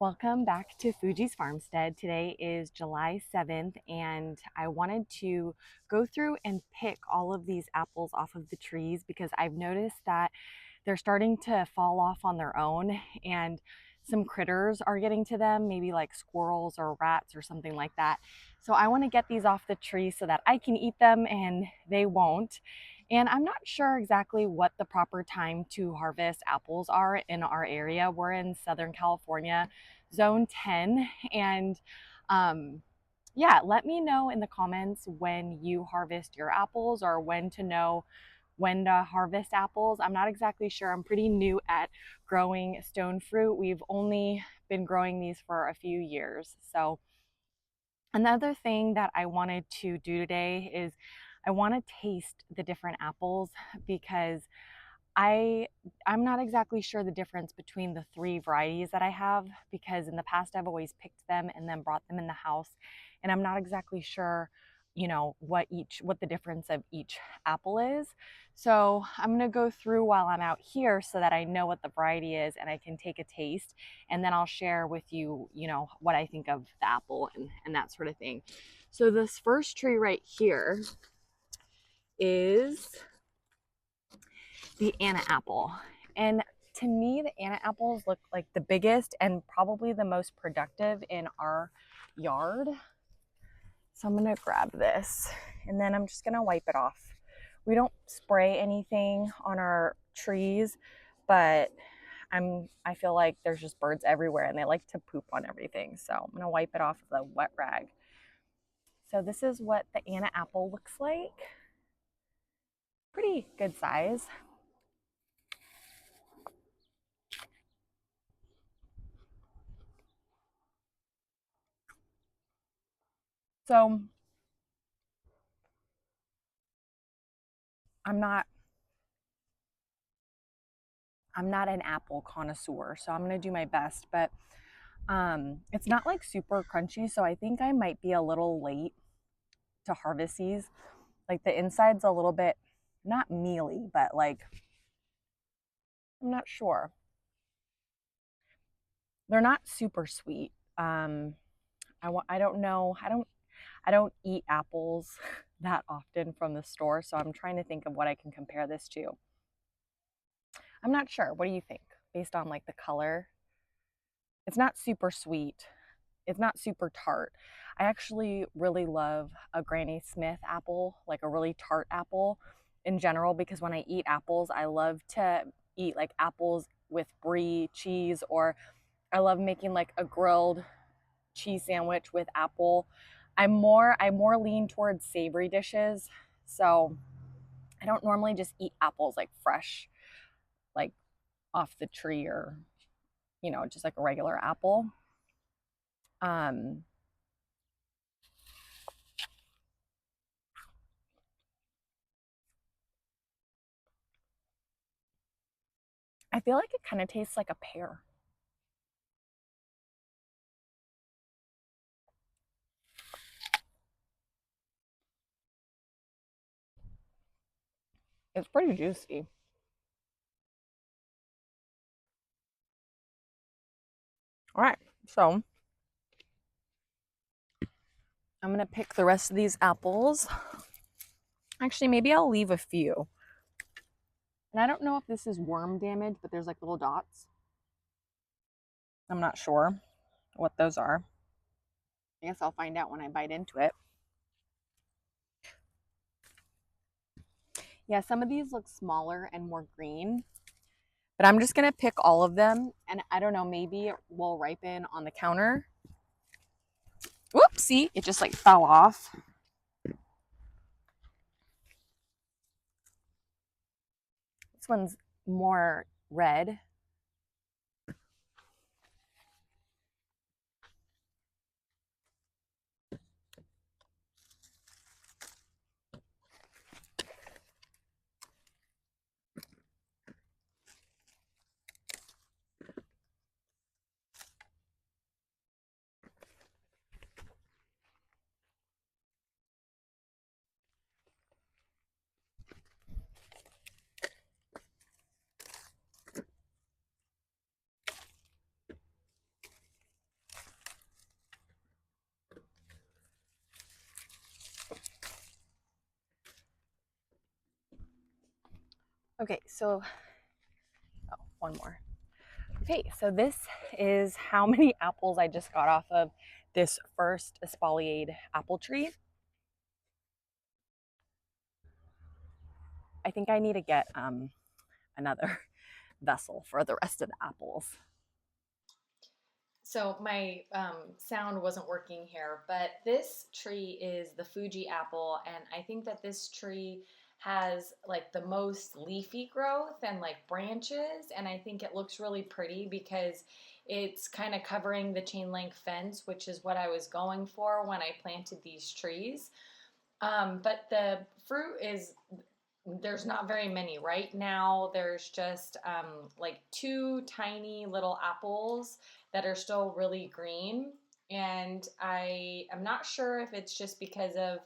Welcome back to Fuji's Farmstead. Today is July 7th and I wanted to go through and pick all of these apples off of the trees because I've noticed that they're starting to fall off on their own and some critters are getting to them, maybe like squirrels or rats or something like that. So I want to get these off the tree so that I can eat them and they won't. And I'm not sure exactly what the proper time to harvest apples are in our area. We're in Southern California, zone 10. And yeah, let me know in the comments when you harvest your apples or when to know when to harvest apples. I'm not exactly sure. I'm pretty new at growing stone fruit. We've only been growing these for a few years. So another thing that I wanted to do today is I want to taste the different apples because I'm not exactly sure the difference between the three varieties that I have because in the past I've always picked them and then brought them in the house, and I'm not exactly sure, what the difference of each apple is. So I'm going to go through while I'm out here so that I know what the variety is and I can take a taste, and then I'll share with you, what I think of the apple and that sort of thing. So this first tree right here is the Anna apple. And to me, the Anna apples look like the biggest and probably the most productive in our yard. So I'm gonna grab this and then I'm just gonna wipe it off. We don't spray anything on our trees, but I feel like there's just birds everywhere and they like to poop on everything. So I'm gonna wipe it off with a wet rag. So this is what the Anna apple looks like. Pretty good size. So I'm not an apple connoisseur, so I'm gonna do my best, but it's not like super crunchy, so I think I might be a little late to harvest these. Like the inside's a little bit, not mealy, but like, I'm not sure. They're not super sweet. I don't know, I don't eat apples that often from the store, so I'm trying to think of what I can compare this to. I'm not sure. What do you think? Based on like the color? It's not super sweet. It's not super tart. I actually really love a Granny Smith apple, like a really tart apple in general, because when I eat apples, I love to eat like apples with brie cheese, or I love making like a grilled cheese sandwich with apple. I more lean towards savory dishes. So I don't normally just eat apples like fresh, like off the tree, or just like a regular apple. Um, I feel like it kind of tastes like a pear. It's pretty juicy. All right, so I'm gonna pick the rest of these apples. Actually, maybe I'll leave a few. And I don't know if this is worm damage, but there's like little dots. I'm not sure what those are. I guess I'll find out when I bite into it. Yeah, some of these look smaller and more green, but I'm just gonna pick all of them, and I don't know, maybe it will ripen on the counter. Whoopsie, it just like fell off. This one's more red. Okay, so one more. Okay, so this is how many apples I just got off of this first espaliered apple tree. I think I need to get another vessel for the rest of the apples. So my sound wasn't working here, but this tree is the Fuji apple, and I think that this tree has like the most leafy growth and like branches, and I think it looks really pretty because it's kind of covering the chain link fence, which is what I was going for when I planted these trees. But the fruit is there's not very many right now. There's just like two tiny little apples that are still really green, and I am not sure if it's just because of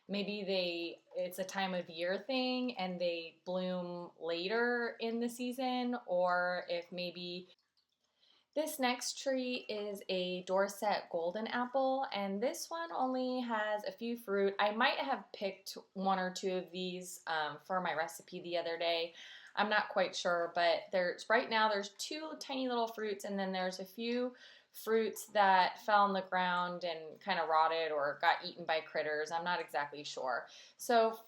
maybe it's a time of year thing and they bloom later in the season, or if maybe this next tree is a Dorset golden apple, and this one only has a few fruit. I might have picked one or two of these for my recipe the other day. I'm not quite sure, but there's right now there's two tiny little fruits, and then there's a few fruits that fell on the ground and kind of rotted or got eaten by critters. I'm not exactly sure. So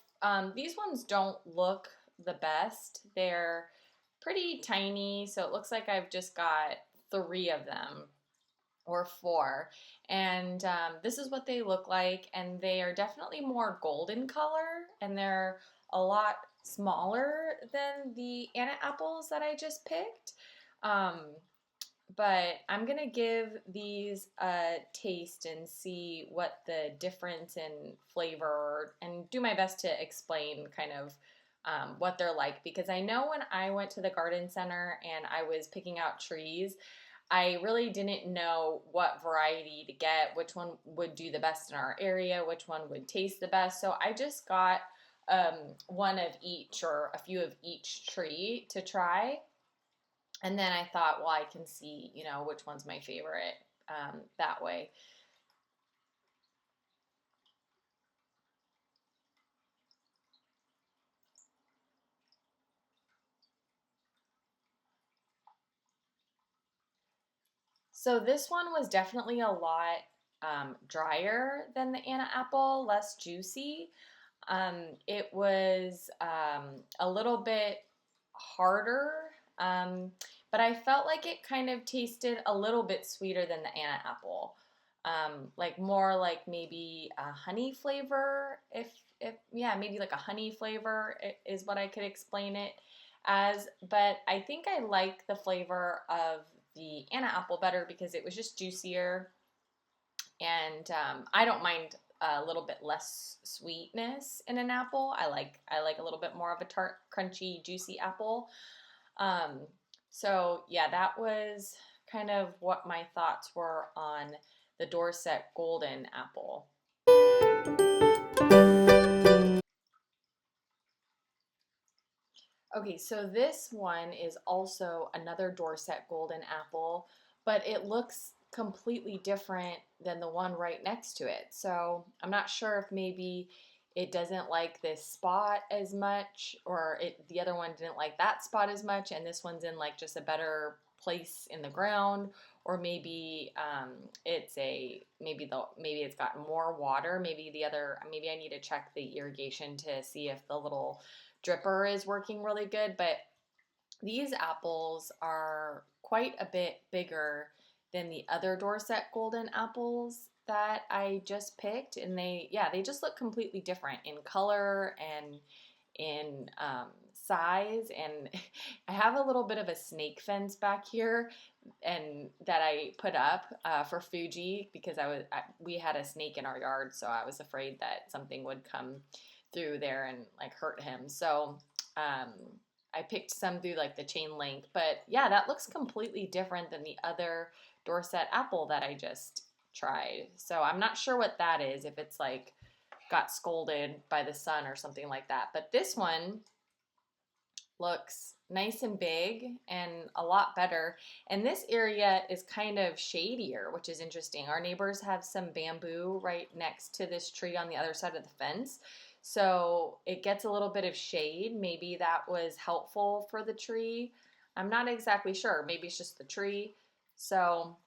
these ones don't look the best. They're pretty tiny, so it looks like I've just got three of them or four. And this is what they look like. And they are definitely more golden color, and they're a lot smaller than the Anna apples that I just picked. Um, but I'm gonna give these a taste and see what the difference in flavor and do my best to explain kind of what they're like, because I know when I went to the garden center and I was picking out trees, I really didn't know what variety to get, which one would do the best in our area, which one would taste the best. So I just got one of each or a few of each tree to try. And then I thought, well, I can see, which one's my favorite that way. So this one was definitely a lot drier than the Anna apple, less juicy. It was a little bit harder, um, but I felt like it kind of tasted a little bit sweeter than the Anna apple. Like more like maybe a honey flavor, if yeah, maybe like a honey flavor is what I could explain it as. But I think I like the flavor of the Anna apple better because it was just juicier, and I don't mind a little bit less sweetness in an apple. I like a little bit more of a tart, crunchy, juicy apple. Um, so yeah, that was kind of what my thoughts were on the Dorset Golden apple. Okay, so this one is also another Dorset Golden apple, but it looks completely different than the one right next to it. So I'm not sure if maybe it doesn't like this spot as much, or the other one didn't like that spot as much, and this one's in like just a better place in the ground, or maybe maybe it's got more water. Maybe I need to check the irrigation to see if the little dripper is working really good. But these apples are quite a bit bigger than the other Dorset Golden apples that I just picked, and they just look completely different in color and in size. And I have a little bit of a snake fence back here, and that I put up for Fuji because we had a snake in our yard, so I was afraid that something would come through there and like hurt him. So um, I picked some through like the chain link, but yeah, that looks completely different than the other Dorset apple that I just tried. So I'm not sure what that is, if it's like got scolded by the sun or something like that. But this one looks nice and big and a lot better. And this area is kind of shadier, which is interesting. Our neighbors have some bamboo right next to this tree on the other side of the fence. so it gets a little bit of shade. Maybe that was helpful for the tree. I'm not exactly sure. Maybe it's just the tree. So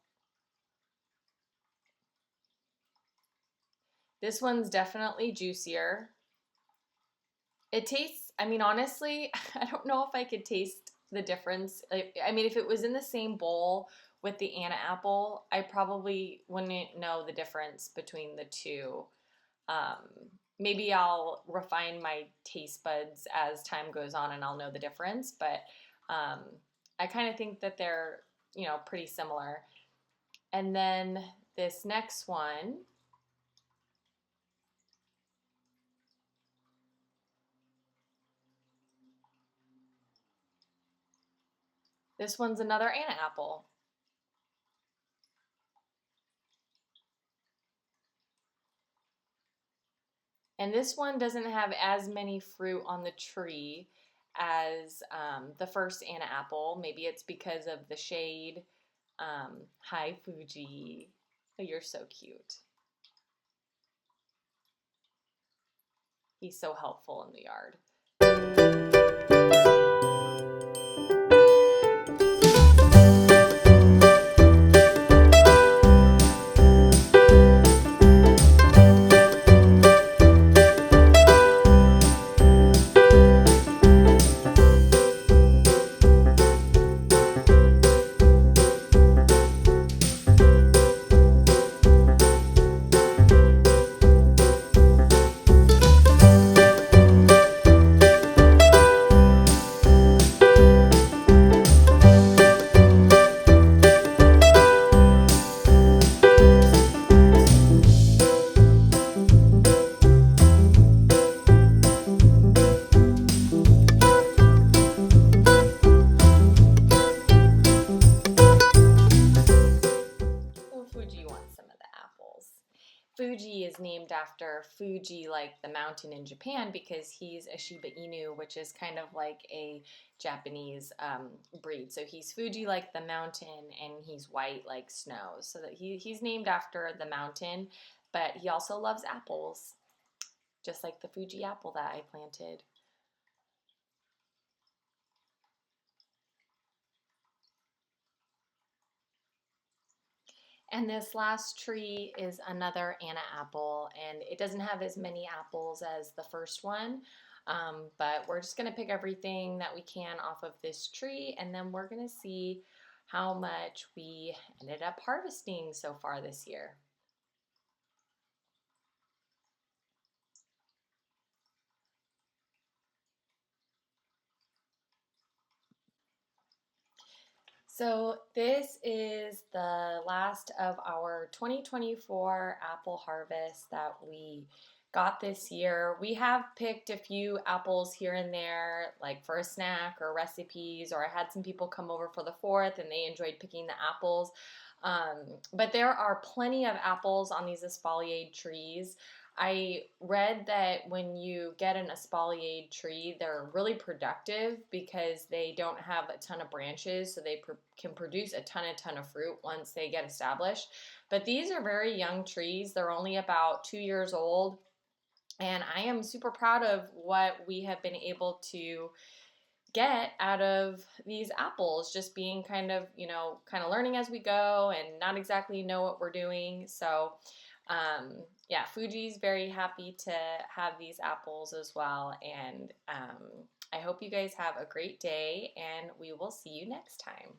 this one's definitely juicier. It tastes, I mean, honestly, I don't know if I could taste the difference. I mean, if it was in the same bowl with the Anna apple, I probably wouldn't know the difference between the two. Um, Maybe I'll refine my taste buds as time goes on and I'll know the difference, but um, I kind of think that they're, pretty similar. And then this next one, this one's another Anna apple. And this one doesn't have as many fruit on the tree as the first Anna apple. Maybe it's because of the shade. Hi, Fuji. Oh, you're so cute. He's so helpful in the yard. Well, Fuji wants some of the apples. Fuji is named after Fuji, like the mountain in Japan, because he's a Shiba Inu, which is kind of like a Japanese breed. So he's Fuji like the mountain, and he's white like snow. So that he's named after the mountain, but he also loves apples, just like the Fuji apple that I planted. And this last tree is another Anna apple, and it doesn't have as many apples as the first one, but we're just going to pick everything that we can off of this tree, and then we're going to see how much we ended up harvesting so far this year. So this is the last of our 2024 apple harvest that we got this year. We have picked a few apples here and there, like for a snack or recipes, or I had some people come over for the 4th and they enjoyed picking the apples. But there are plenty of apples on these espaliered trees. I read that when you get an espaliered tree, they're really productive because they don't have a ton of branches, so they can produce a ton of fruit once they get established. But these are very young trees. They're only about 2 years old, and I am super proud of what we have been able to get out of these apples, just being kind of learning as we go and not exactly know what we're doing. So yeah, Fuji's very happy to have these apples as well. And I hope you guys have a great day, and we will see you next time.